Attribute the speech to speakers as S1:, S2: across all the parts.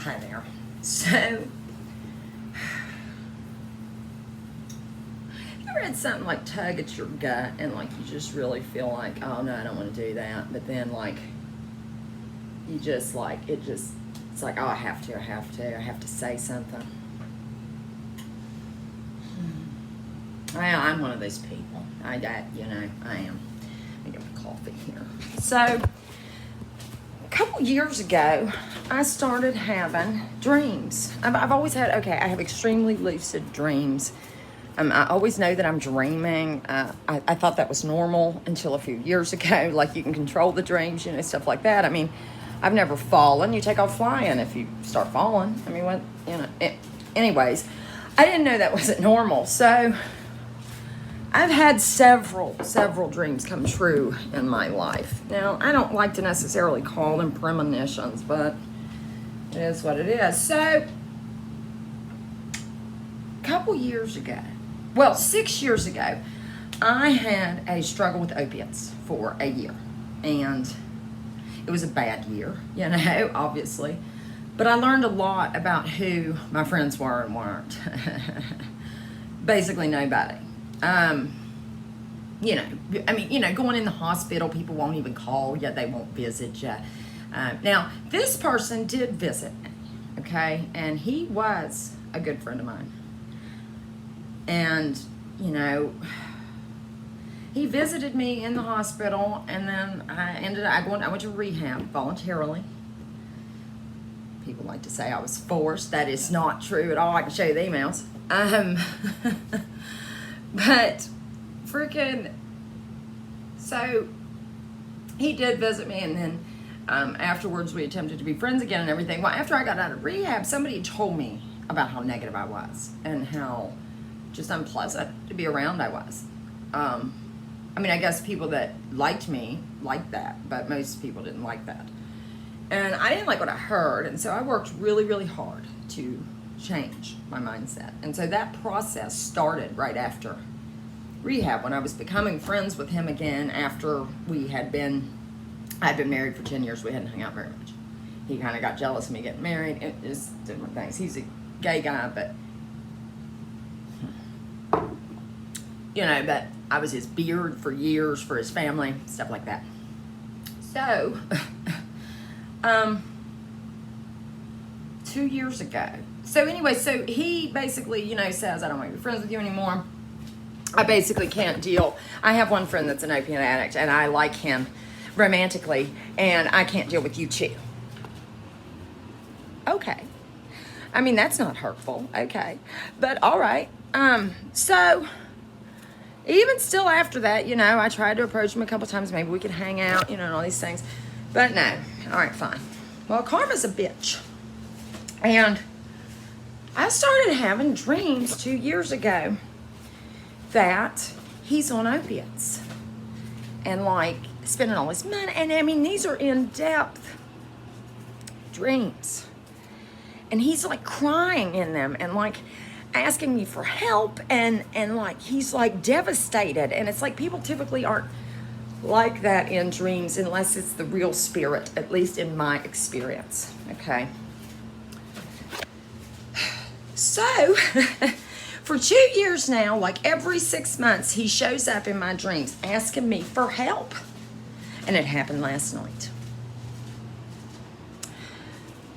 S1: Hi there. So, you ever had something like tug at your gut and like you just really feel like, oh no, I don't want to do that, but then like you just like it's like, oh, I have to say something. I'm one of those people. I am. I get my coffee here. So, a couple years ago, I started having dreams. I've always had, I have extremely lucid dreams. I always know that I'm dreaming. I thought that was normal until a few years ago. Like you can control the dreams, stuff like that. I mean, I've never fallen. You take off flying if you start falling. I mean, anyways, I didn't know that wasn't normal. So I've had several dreams come true in my life. Now, I don't like to necessarily call them premonitions, but it is what it is. So, a couple years ago, 6 years ago, I had a struggle with opiates for a year. And it was a bad year, obviously. But I learned a lot about who my friends were and weren't. Basically nobody. Going in the hospital, people won't even call you. They won't visit you. Now, this person did visit me, okay? And he was a good friend of mine. And, he visited me in the hospital, and then I went to rehab voluntarily. People like to say I was forced. That is not true at all. I can show you the emails. But so he did visit me, and then afterwards we attempted to be friends again and everything. Well, after I got out of rehab, somebody told me about how negative I was and how just unpleasant to be around I was. I guess people that liked me liked that, but most people didn't like that. And I didn't like what I heard, and so I worked really, really hard to change my mindset. And so that process started right after rehab, when I was becoming friends with him again after I'd been married for 10 years. We hadn't hung out very much. He kind of got jealous of me getting married. It just different things. He's a gay guy, but but I was his beard for years for his family, stuff like that. So 2 years ago. So anyway, so he basically, says, I don't want to be friends with you anymore. I basically can't deal. I have one friend that's an opiate addict, and I like him romantically, and I can't deal with you too. Okay. That's not hurtful. Okay. But all right. So even still after that, I tried to approach him a couple times. Maybe we could hang out, and all these things. But no. All right, fine. Well, karma's a bitch. And I started having dreams 2 years ago that he's on opiates and like spending all his money. And these are in-depth dreams. And he's like crying in them and like asking me for help, and like he's like devastated. And it's like people typically aren't like that in dreams unless it's the real spirit, at least in my experience. Okay. So for 2 years now, like every 6 months, he shows up in my dreams asking me for help. And it happened last night.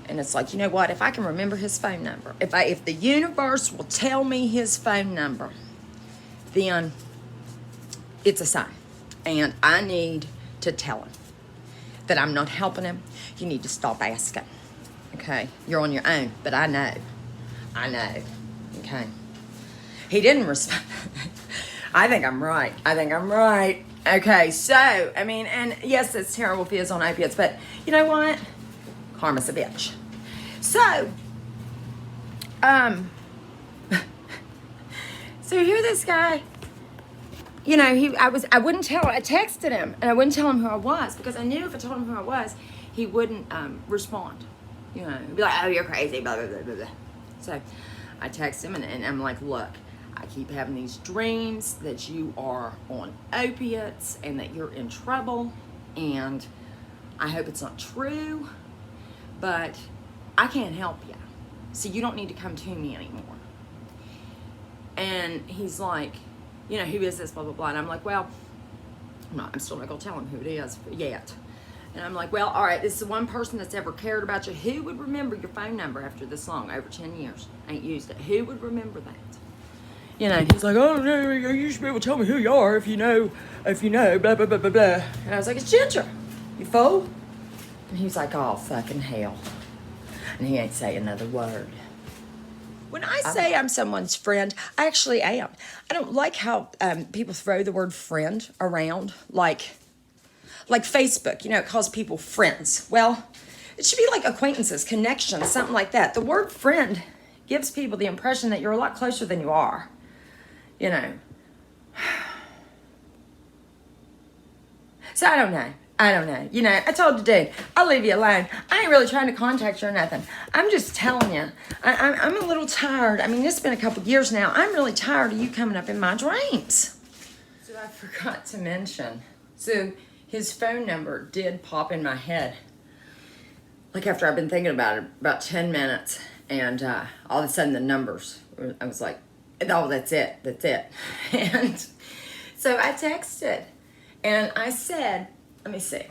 S1: And it's like, you know what? If I can remember his phone number, if the universe will tell me his phone number, then it's a sign. And I need to tell him that I'm not helping him. You need to stop asking. Okay? You're on your own, but I know. Okay? He didn't respond. I think I'm right. Okay, so, and yes, it's terrible if he is on opiates, but you know what? Karma's a bitch. So, so here this guy, I wouldn't tell, I texted him, and I wouldn't tell him who I was, because I knew if I told him who I was, he wouldn't respond. He'd be like, oh, you're crazy, blah, blah, blah, blah, blah. So I text him, and I'm like, look, I keep having these dreams that you are on opiates and that you're in trouble, and I hope it's not true, but I can't help you. So you don't need to come to me anymore. And he's like, you know, who is this, blah, blah, blah. And I'm like, well, I'm still not going to tell him who it is yet. And I'm like, well, all right, this is the one person that's ever cared about you. Who would remember your phone number after this long, over 10 years? Ain't used it. Who would remember that? You know, he's like, oh, no, you should be able to tell me who you are if you know, blah, blah, blah, blah, blah. And I was like, it's Ginger, you fool. And he's like, oh, fucking hell. And he ain't say another word. When I say I'm someone's friend, I actually am. I don't like how people throw the word friend around like Facebook. You know, it calls people friends. Well, it should be like acquaintances, connections, something like that. The word friend gives people the impression that you're a lot closer than you are. You know. So I don't know. You know, I told the dude, I'll leave you alone. I ain't really trying to contact you or nothing. I'm just telling you, I'm a little tired. I mean, it's been a couple years now. I'm really tired of you coming up in my dreams. So I forgot to mention. So his phone number did pop in my head. Like after I've been thinking about it about 10 minutes. And all of a sudden the numbers, I was like, oh, that's it. And so I texted and I said, let me see.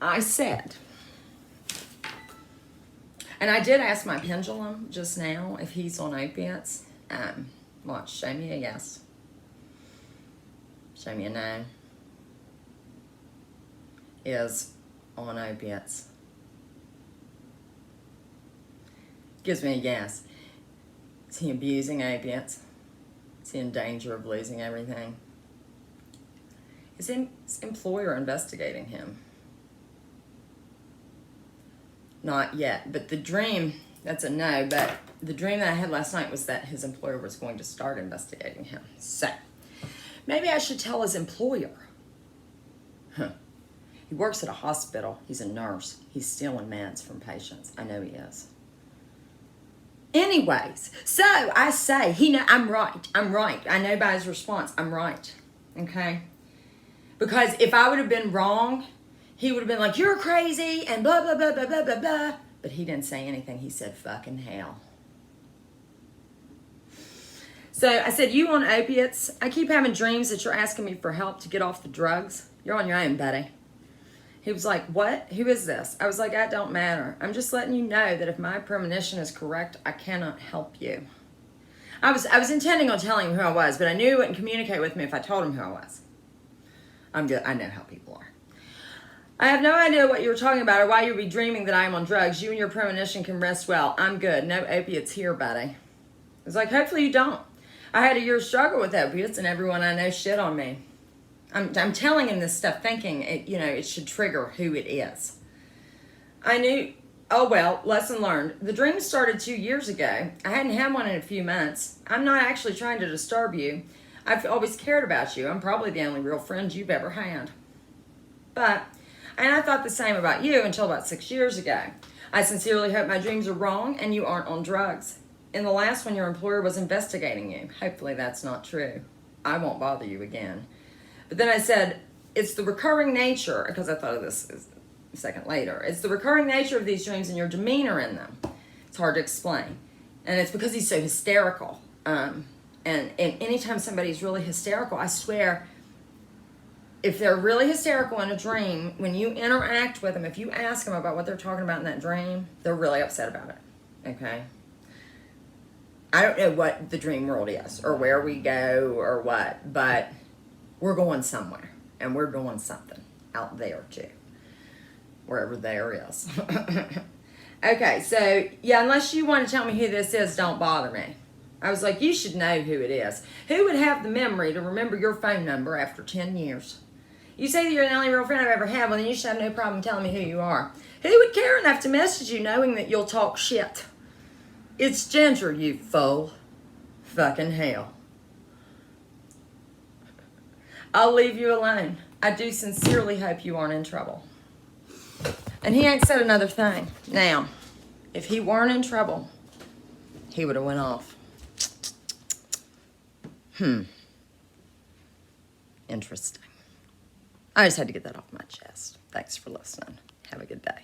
S1: I said, and I did ask my pendulum just now if he's on opiates. Watch, show me a yes. Show me a no. Is on opiates. Gives me a yes. Is he abusing opiates? Is he in danger of losing everything? Is his employer investigating him? Not yet, but the dream, that's a no, but the dream that I had last night was that his employer was going to start investigating him. So, maybe I should tell his employer. He works at a hospital. He's a nurse. He's stealing meds from patients. I know he is. Anyways, so I say, I'm right. I know by his response, I'm right. Okay? Because if I would have been wrong, he would have been like, you're crazy, and blah, blah, blah, blah, blah, blah, blah. But he didn't say anything. He said, fucking hell. So I said, you on opiates? I keep having dreams that you're asking me for help to get off the drugs. You're on your own, buddy. He was like, what? Who is this? I was like, that don't matter. I'm just letting you know that if my premonition is correct, I cannot help you. I was intending on telling him who I was, but I knew he wouldn't communicate with me if I told him who I was. I'm good. I know how people are. I have no idea what you were talking about or why you'd be dreaming that I am on drugs. You and your premonition can rest well. I'm good. No opiates here, buddy. I was like, hopefully you don't. I had a year's struggle with opiates and everyone I know shit on me. I'm telling him this stuff thinking, it should trigger who it is. I knew, oh well, lesson learned. The dream started 2 years ago. I hadn't had one in a few months. I'm not actually trying to disturb you. I've always cared about you. I'm probably the only real friend you've ever had. And I thought the same about you until about 6 years ago. I sincerely hope my dreams are wrong and you aren't on drugs. In the last one, your employer was investigating you. Hopefully that's not true. I won't bother you again. But then I said, it's the recurring nature, because I thought of this a second later. It's the recurring nature of these dreams and your demeanor in them. It's hard to explain. And it's because he's so hysterical. And anytime somebody's really hysterical, I swear, if they're really hysterical in a dream, when you interact with them, if you ask them about what they're talking about in that dream, they're really upset about it. Okay? I don't know what the dream world is or where we go or what, but we're going somewhere and we're doing something out there too, wherever there is. Okay, so yeah, unless you want to tell me who this is, don't bother me. I was like, you should know who it is. Who would have the memory to remember your phone number after 10 years? You say that you're the only real friend I've ever had, well then you should have no problem telling me who you are. Who would care enough to message you knowing that you'll talk shit? It's Ginger, you fool. Fucking hell. I'll leave you alone. I do sincerely hope you aren't in trouble. And he ain't said another thing. Now, if he weren't in trouble, he would have went off. Interesting. I just had to get that off my chest. Thanks for listening. Have a good day.